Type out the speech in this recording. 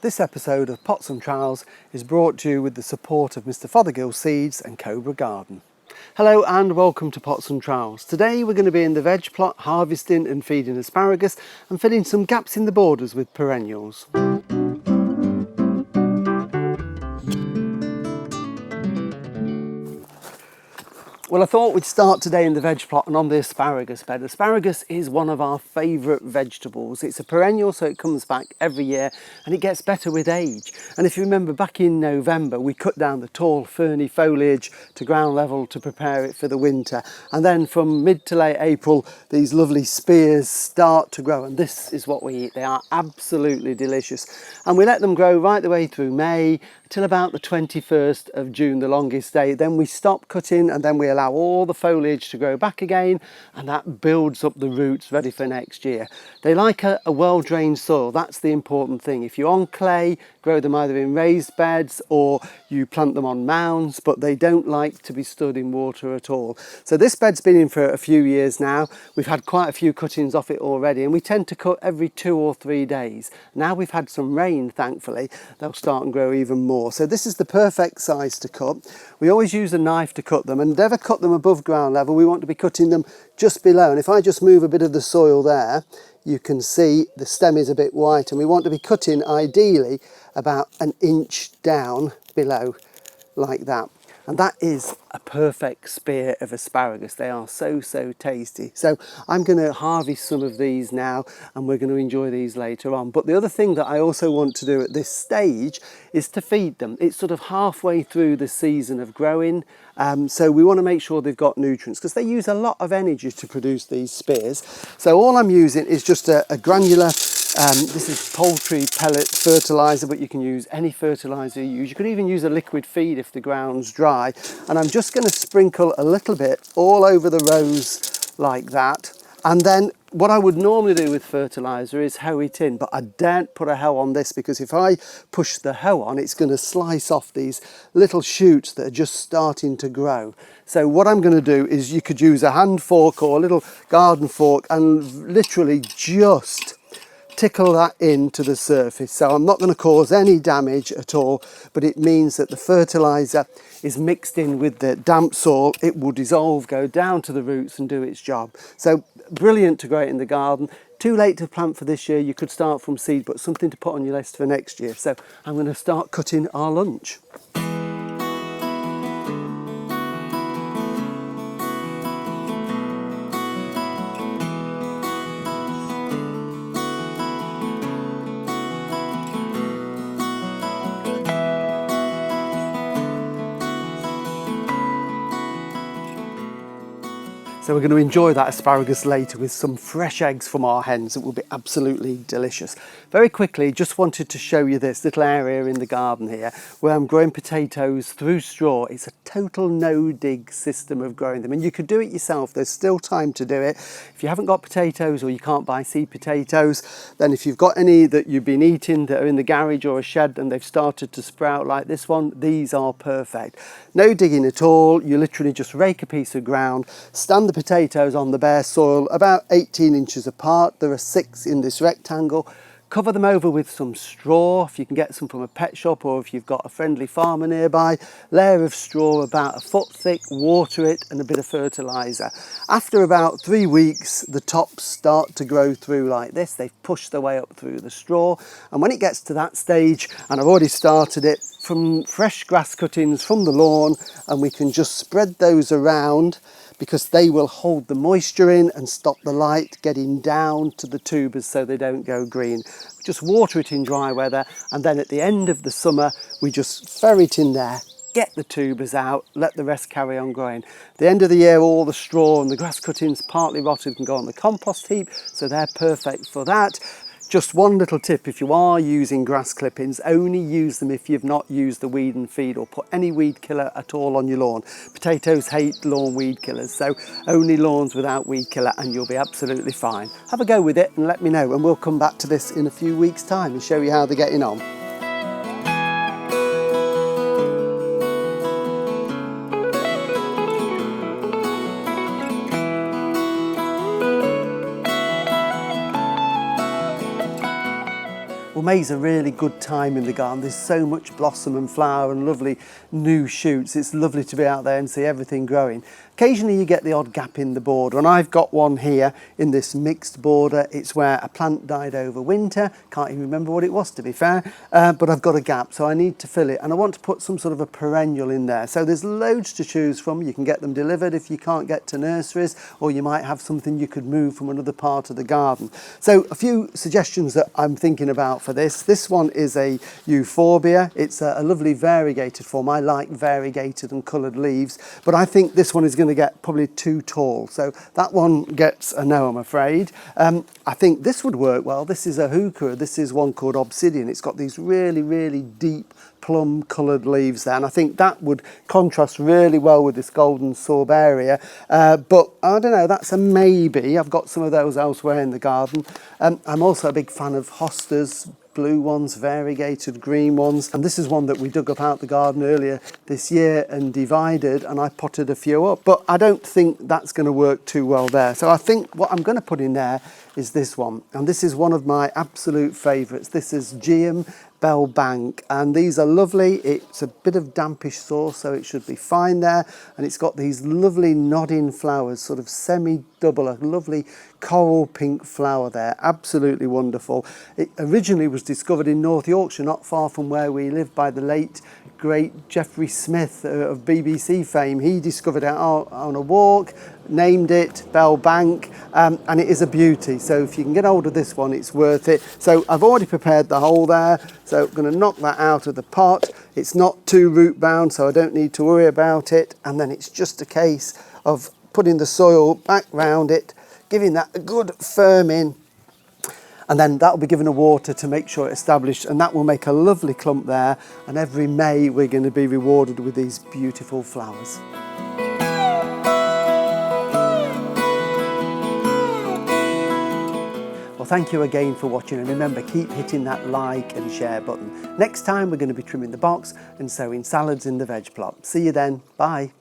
This episode of Pots and Trowels is brought to you with the support of Mr Fothergill Seeds and Cobra Garden. Hello and welcome to Pots and Trowels. Today we're going to be in the veg plot harvesting and feeding asparagus and filling some gaps in the borders with perennials. Well, I thought we'd start today in the veg plot and on the asparagus bed. Asparagus is one of our favourite vegetables. It's a perennial, so it comes back every year and it gets better with age. And if you remember, back in November, we cut down the tall ferny foliage to ground level to prepare it for the winter. And then from mid to late April, these lovely spears start to grow, and this is what we eat. They are absolutely delicious. And we let them grow right the way through May till about the 21st of June, the longest day. Then we stop cutting and then we allow all the foliage to grow back again, and that builds up the roots ready for next year. They like a well-drained soil. That's the important thing. If you're on clay, grow them either in raised beds or you plant them on mounds, but they don't like to be stood in water at all. So this bed's been in for a few years now. We've had quite a few cuttings off it already, and we tend to cut every 2 or 3 days. Now we've had some rain, thankfully, they'll start and grow even more. So this is the perfect size to cut. We always use a knife to cut them, and never cut them above ground level. We want to be cutting them just below. And if I just move a bit of the soil there, you can see the stem is a bit white, and we want to be cutting ideally about an inch down below, like that. And that is a perfect spear of asparagus. They are so tasty. So I'm going to harvest some of these now, and we're going to enjoy these later on. But the other thing that I also want to do at this stage is to feed them. It's sort of halfway through the season of growing, so we want to make sure they've got nutrients, because they use a lot of energy to produce these spears. So all I'm using is just a granular, this is poultry pellet fertiliser, but you can use any fertiliser you use. You could even use a liquid feed if the ground's dry. And I'm just going to sprinkle a little bit all over the rows like that. And then what I would normally do with fertiliser is hoe it in, but I daren't put a hoe on this, because if I push the hoe on, it's going to slice off these little shoots that are just starting to grow. So what I'm going to do is, you could use a hand fork or a little garden fork and literally just tickle that into the surface. So I'm not going to cause any damage at all, but it means that the fertiliser is mixed in with the damp soil. It will dissolve, go down to the roots and do its job. So brilliant to grow it in the garden. Too late to plant for this year. You could start from seed, but something to put on your list for next year. So I'm going to start cutting our lunch. So we're going to enjoy that asparagus later with some fresh eggs from our hens. It will be absolutely delicious. Very quickly, just wanted to show you this little area in the garden here where I'm growing potatoes through straw. It's a total no-dig system of growing them, and you could do it yourself. There's still time to do it. If you haven't got potatoes, or you can't buy seed potatoes, then if you've got any that you've been eating that are in the garage or a shed and they've started to sprout like this one, these are perfect. No digging at all. You literally just rake a piece of ground, stand the potatoes on the bare soil about 18 inches apart. There are 6 in this rectangle. Cover them over with some straw, if you can get some from a pet shop, or if you've got a friendly farmer nearby. Layer of straw about 1 foot thick, water it, and a bit of fertiliser. After about 3 weeks, the tops start to grow through like this. They've pushed their way up through the straw, and when it gets to that stage, and I've already started it, from fresh grass cuttings from the lawn, and we can just spread those around, because they will hold the moisture in and stop the light getting down to the tubers so they don't go green. Just water it in dry weather, and then at the end of the summer we just ferret in there, get the tubers out, let the rest carry on growing. At the end of the year, all the straw and the grass cuttings partly rotted can go on the compost heap, so they're perfect for that. Just one little tip: if you are using grass clippings, only use them if you've not used the weed and feed or put any weed killer at all on your lawn. Potatoes hate lawn weed killers, so only lawns without weed killer and you'll be absolutely fine. Have a go with it and let me know, and we'll come back to this in a few weeks' time and show you how they're getting on. Well, May's a really good time in the garden. There's so much blossom and flower and lovely new shoots. It's lovely to be out there and see everything growing. Occasionally you get the odd gap in the border, and I've got one here in this mixed border. It's where a plant died over winter. Can't even remember what it was, to be fair, but I've got a gap, so I need to fill it, and I want to put some sort of a perennial in there. So there's loads to choose from. You can get them delivered if you can't get to nurseries, or you might have something you could move from another part of the garden. So a few suggestions that I'm thinking about for this. This one is a euphorbia. It's a lovely variegated form. I like variegated and coloured leaves, but I think this one is going to get probably too tall, so that one gets a no, I'm afraid. I think this would work well. This is a heuchera. This is one called obsidian. It's got these really deep plum coloured leaves there, and I think that would contrast really well with this golden sorbaria, but I don't know, that's a maybe. I've got some of those elsewhere in the garden. I'm also a big fan of hostas, blue ones, variegated green ones, and this is one that we dug up out the garden earlier this year and divided, and I potted a few up, but I don't think that's going to work too well there. So I think what I'm going to put in there is this one, and this is one of my absolute favourites. This is Geum Bell Bank, and these are lovely. It's a bit of dampish soil, so it should be fine there, and it's got these lovely nodding flowers, sort of semi-double, a lovely coral pink flower there, absolutely wonderful. It originally was discovered in North Yorkshire, not far from where we live, by the late great Geoffrey Smith of BBC fame. He discovered it on a walk, named it Bell Bank, and it is a beauty. So if you can get hold of this one, it's worth it. So I've already prepared the hole there, so I'm going to knock that out of the pot. It's not too root bound, so I don't need to worry about it, and then it's just a case of putting the soil back round it, giving that a good firming, and then that will be given a water to make sure it's established, and that will make a lovely clump there, and every May we're going to be rewarded with these beautiful flowers. Well, thank you again for watching, and remember, keep hitting that like and share button. Next time we're going to be trimming the box and sowing salads in the veg plot. See you then. Bye.